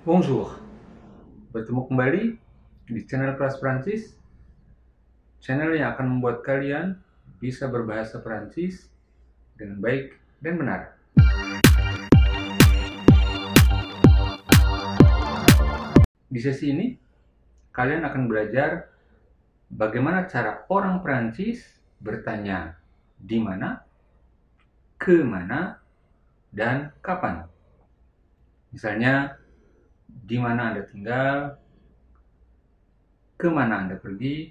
Bonjour, bertemu kembali di channel Kelas Perancis, channel yang akan membuat kalian bisa berbahasa Perancis dengan baik dan benar. Di sesi ini, kalian akan belajar bagaimana cara orang Perancis bertanya di mana, ke mana, dan kapan. Misalnya, di mana Anda tinggal, ke mana Anda pergi,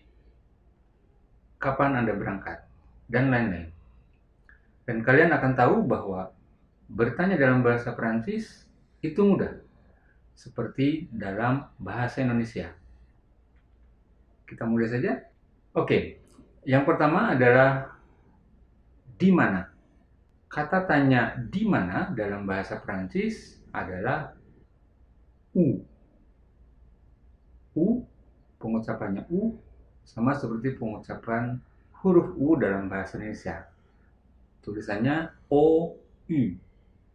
kapan Anda berangkat, dan lain-lain. Dan kalian akan tahu bahwa bertanya dalam bahasa Perancis itu mudah, seperti dalam bahasa Indonesia. Kita mulai saja. Oke, yang pertama adalah di mana. Kata tanya di mana dalam bahasa Perancis adalah où. Où, pengucapannya U sama seperti pengucapan huruf U dalam bahasa Indonesia. Tulisannya O-U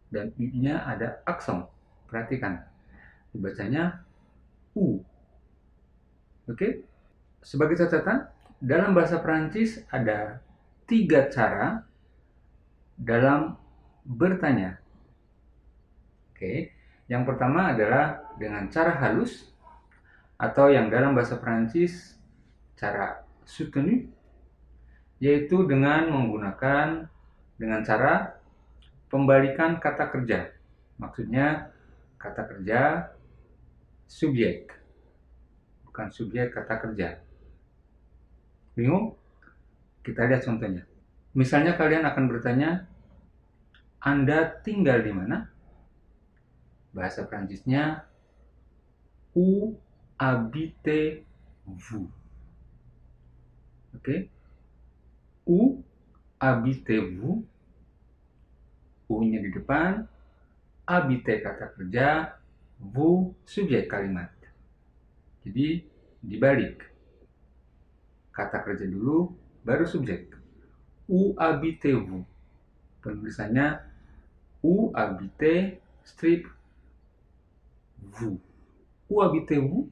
dan U-nya ada aksen. Perhatikan, dibacanya U. Oke? Sebagai catatan, dalam bahasa Perancis ada 3 cara dalam bertanya. Oke, yang pertama adalah dengan cara halus, atau yang dalam bahasa Perancis cara soutenu, yaitu dengan menggunakan dengan cara pembalikan kata kerja. Maksudnya kata kerja subjek, bukan subjek kata kerja. Bingung? Kita lihat contohnya. Misalnya kalian akan bertanya, Anda tinggal di mana? Bahasa Perancisnya, où habitez-vous? Oke? Où habitez-vous? U-nya di depan, habite kata kerja, vous subjek kalimat. Jadi dibalik. Kata kerja dulu, baru subjek. Où habitez-vous? Penulisannya où habitez strip vous. Où habitez-vous?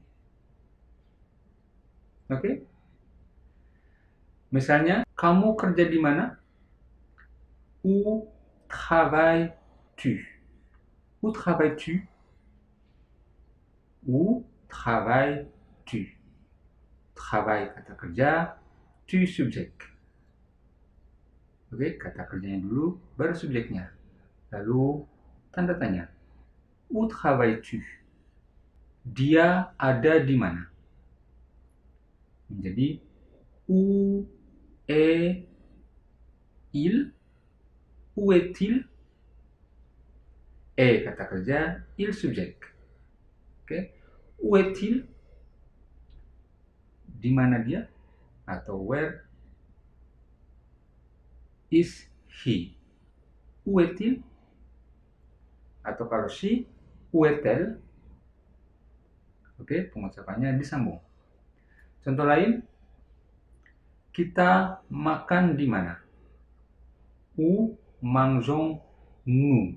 Oke? Misalnya, kamu kerja di mana? Où travailles-tu? Où travailles-tu? Où travailles-tu? Travail kata kerja, tu subjek. Oke, kata kerjanya dulu, baru subjeknya. Lalu tanda tanya. Où travailles-tu? Dia ada di mana? Menjadi où est-il? Où est-il? Kata kerja, il subjek. Oke, où est-il? Di mana dia? Atau where is he? Où est-il? Atau kalau she, où est-elle? Oke, pengucapannya disambung. Contoh lain, kita makan di mana? Où mangeons-nous?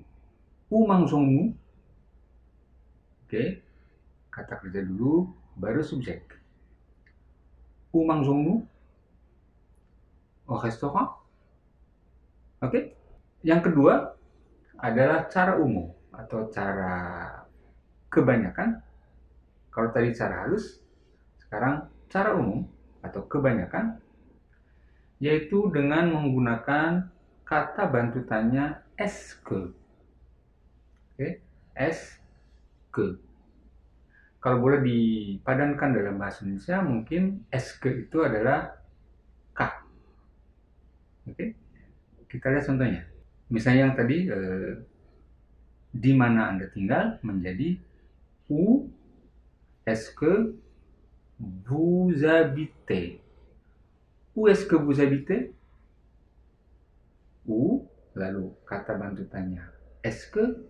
Où mangeons-nous? Oke, kata kerja dulu, baru subjek. Où mangeons-nous? Au restaurant? Oke, yang kedua adalah cara umum atau cara kebanyakan. Kalau tadi cara halus, sekarang cara umum atau kebanyakan, yaitu dengan menggunakan kata bantu tanya est-ce que. Oke, est-ce que. Kalau boleh dipadankan dalam bahasa Indonesia, mungkin est-ce que itu adalah kah. Oke, kita lihat contohnya. Misalnya yang tadi, di mana Anda tinggal menjadi où est-ce que vous habitez? Où est-ce que vous habitez? Où, lalu kata bantu tanya est-ce que,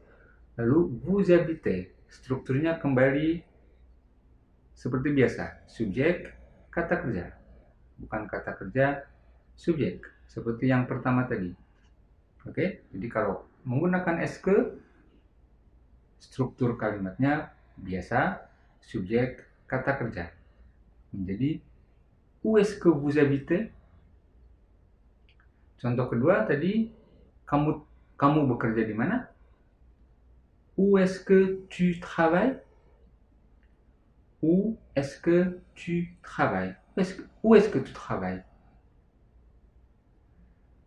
lalu vous habitez. Strukturnya kembali seperti biasa, subjek, kata kerja. Bukan kata kerja, subjek. Seperti yang pertama tadi. Oke, jadi kalau menggunakan est-ce que, struktur kalimatnya biasa, subjek, kata kerja. Menjadi où est-ce que vous habitez? Contoh kedua tadi, kamu bekerja di mana? Où est-ce que tu travailles? Où est-ce que tu travailles? Où est-ce que tu travailles?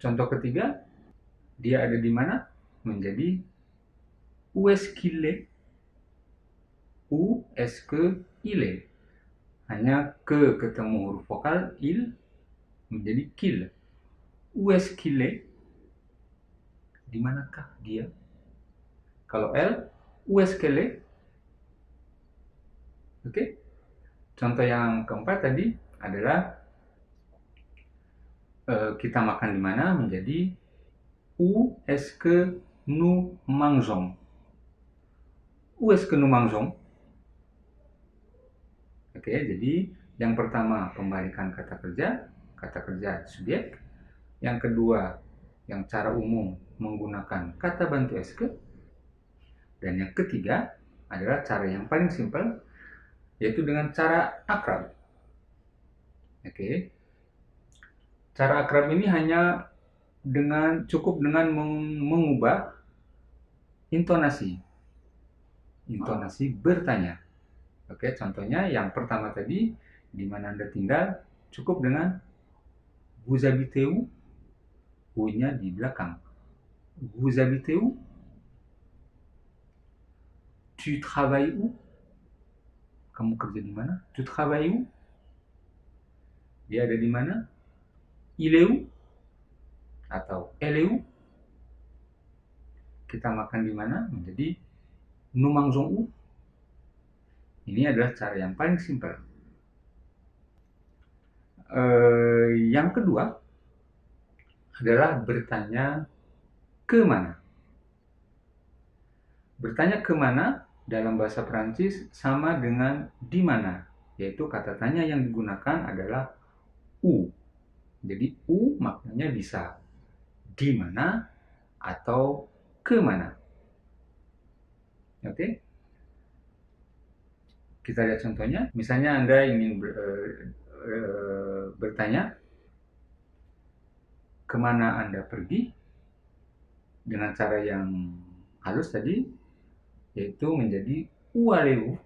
Contoh ketiga, dia ada di mana? Menjadi où est-ce qu'il est? Où est-ce que il est? Hanya ke ketemu huruf vokal il menjadi qu'il. Où est-ce qu'il est? Di manakah dia? Kalau elle, où est-ce qu'elle est? Oke. Contoh yang keempat tadi adalah kita makan di mana menjadi où est-ce que nous mangeons? Où est-ce que nous mangeons? Oke, jadi yang pertama kembalikan kata kerja subjek. Yang kedua, yang cara umum menggunakan kata bantu SK. Dan yang ketiga adalah cara yang paling simpel, yaitu dengan cara akrab. Oke. Cara akrab ini hanya cukup dengan mengubah intonasi bertanya. Oke, contohnya yang pertama tadi, di mana Anda tinggal, cukup dengan vous habitez où? U-nya di belakang. Vous habitez où? Tu travailles où? Kamu kerja di mana? Tu travailles où? Dia ada di mana? Il est où? Atau elle est où? Kita makan di mana? Menjadi nous mangeons où? Ini adalah cara yang paling simpel. Yang kedua adalah bertanya ke mana. Bertanya ke mana dalam bahasa Perancis sama dengan di mana, yaitu kata tanya yang digunakan adalah où. Jadi où maknanya bisa di mana atau ke mana. Oke? Kita lihat contohnya. Misalnya Anda ingin bertanya kemana Anda pergi dengan cara yang halus tadi, yaitu menjadi où allez-vous?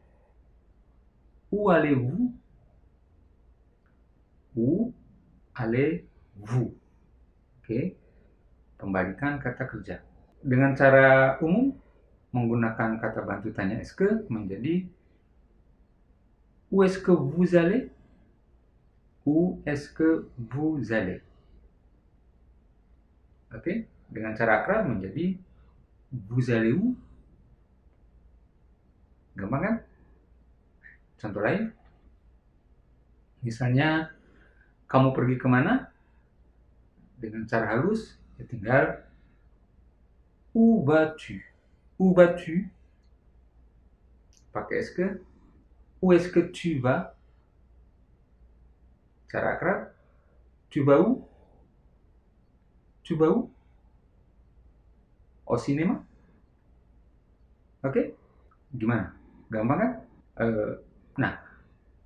Où allez-vous? Où allez-vous? Oke. Kembalikan kata kerja. Dengan cara umum menggunakan kata bantu tanya SK menjadi où est-ce que vous allez? Où est-ce que vous allez? Oke, dengan cara akrab menjadi vous allez où? Gampang kan? Contoh lain, misalnya kamu pergi kemana? Dengan cara halus, ya tinggal où vas-tu? Où vas-tu? Pakai SK. Où est-ce que tu vas? Cara akrab, tu vas où? Tu vas où? Au cinéma? Oke? Gimana? Gampang kan? Nah,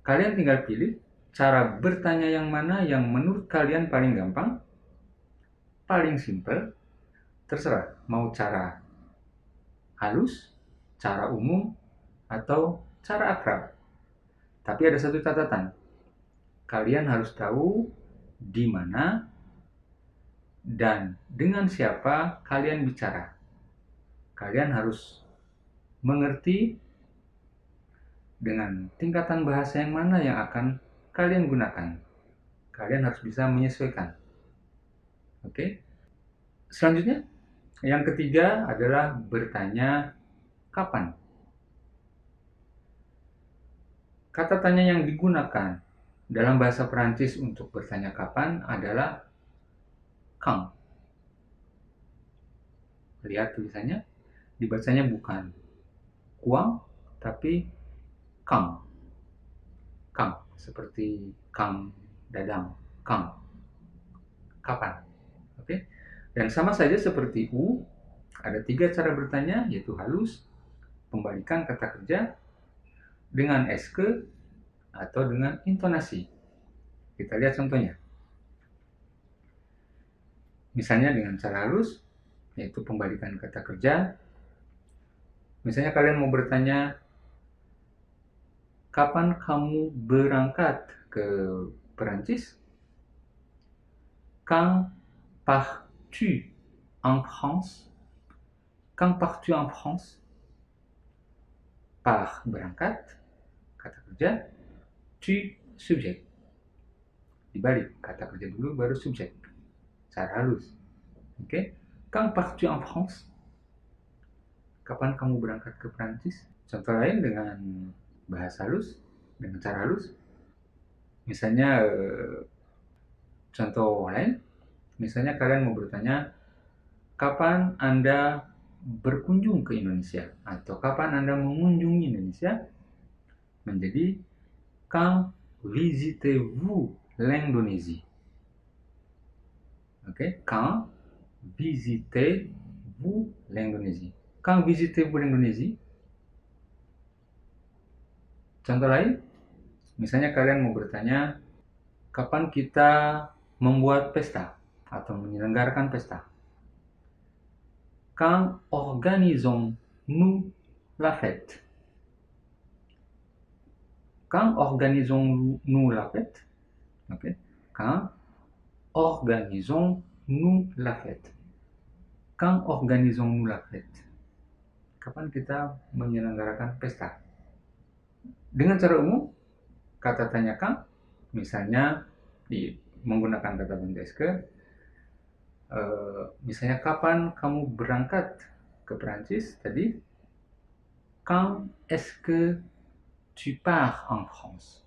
kalian tinggal pilih cara bertanya yang mana yang menurut kalian paling gampang, paling simpel. Terserah, mau cara halus, cara umum, atau cara akrab. Tapi ada satu catatan. Kalian harus tahu di mana dan dengan siapa kalian bicara. Kalian harus mengerti dengan tingkatan bahasa yang mana yang akan kalian gunakan. Kalian harus bisa menyesuaikan. Oke? Selanjutnya, yang ketiga adalah bertanya kapan. Kata tanya yang digunakan dalam bahasa Perancis untuk bertanya kapan adalah quand. Lihat tulisannya, dibacanya bukan quand, tapi quand. Quand, seperti Kang Dadang, quand. Kapan. Oke? Dan sama saja seperti U, ada 3 cara bertanya, yaitu halus, kembalikan kata kerja, dengan eske atau dengan intonasi. Kita lihat contohnya. Misalnya dengan cara halus, yaitu pembalikan kata kerja. Misalnya kalian mau bertanya, kapan kamu berangkat ke Perancis? Quand pars-tu en France? Quand pars-tu en France? Par berangkat, kata kerja, tu subjek. Dibalik, kata kerja dulu baru subjek. Cara halus. Oke? Quand pars-tu en France? Kapan kamu berangkat ke Prancis? Contoh lain dengan bahasa halus, dengan cara halus. Misalnya, contoh lain, misalnya kalian mau bertanya, kapan Anda berkunjung ke Indonesia? Atau kapan Anda mengunjungi Indonesia? Menjadi, quand visitez-vous l'Indonésie? Oke, quand visitez-vous l'Indonésie? Quand visitez-vous l'Indonésie? Contoh lain, misalnya kalian mau bertanya, kapan kita membuat pesta atau menyelenggarakan pesta? Quand organisons-nous la fête? Quand organisons-nous la fête? Okay. Quand organisons-nous la fête? Quand organisons-nous la fête? Kapan kita menyelenggarakan pesta? Dengan cara umum, kata tanya kang, misalnya menggunakan kata bentuk eske, misalnya kapan kamu berangkat ke Perancis tadi? Quand est-ce que tu pars en France?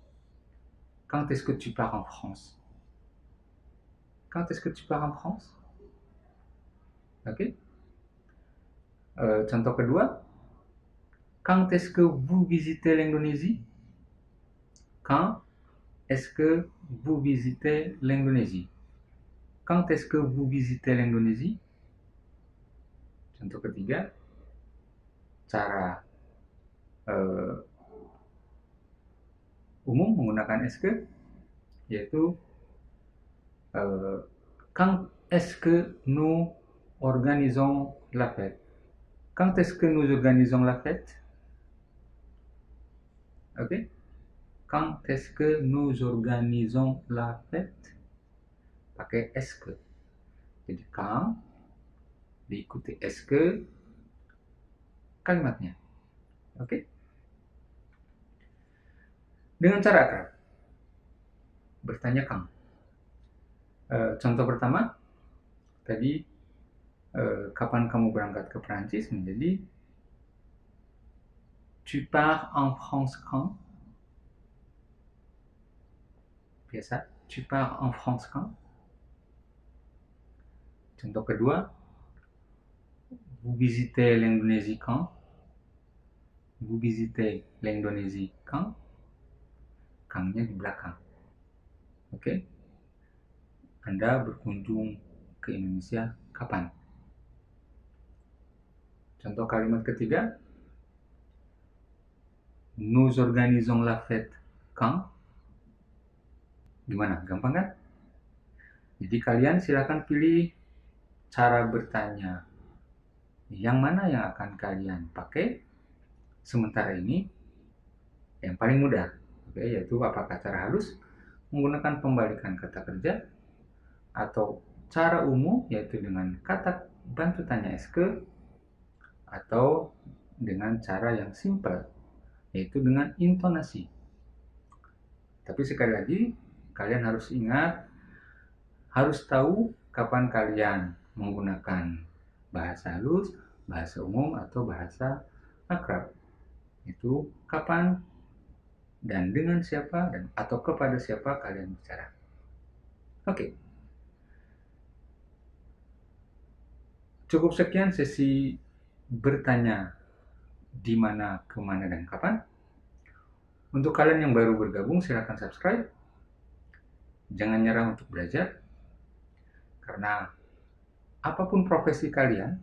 Quand est-ce que tu pars en France? Quand est-ce que tu pars en France? Oke. Contoh kedua, quand est-ce que vous visitez l'Indonésie? Quand est-ce que vous visitez l'Indonésie? Quand est-ce que vous visitez l'Indonésie? Contoh ketiga, cara umum menggunakan eske, yaitu quand est-ce que nous organisons la fête? Quand est-ce que nous organisons la fête? Oke. Quand est-ce que nous organisons la fête? Pakai eske. Jadi quand diikuti eske kalimatnya. Oke. Dengan cara akrab. Bertanya kang. Contoh pertama, tadi kapan kamu berangkat ke Prancis menjadi tu pars en France quand? Biasa, tu pars en France quand? Contoh kedua, vous visitez l'Indonésie quand? Vous visitez l'Indonésie quand? Kangnya di belakang. Oke. Anda berkunjung ke Indonesia kapan? Contoh kalimat ketiga, nous organisons la fête quand? Gimana? Gampang kan? Jadi kalian silakan pilih cara bertanya yang mana yang akan kalian pakai. Sementara ini yang paling mudah, yaitu apakah cara halus menggunakan pembalikan kata kerja atau cara umum, yaitu dengan kata bantu tanya eske, atau dengan cara yang simple, yaitu dengan intonasi. Tapi sekali lagi, kalian harus ingat, harus tahu kapan kalian menggunakan bahasa halus, bahasa umum, atau bahasa akrab. Itu kapan dan dengan siapa dan atau kepada siapa kalian bicara. Oke. Cukup sekian sesi bertanya di mana, kemana, dan kapan. Untuk kalian yang baru bergabung, silakan subscribe. Jangan nyerah untuk belajar. Karena apapun profesi kalian,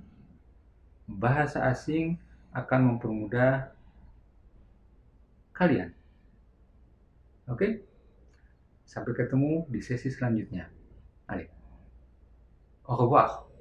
bahasa asing akan mempermudah kalian. Oke? Sampai ketemu di sesi selanjutnya. Allez. Au revoir.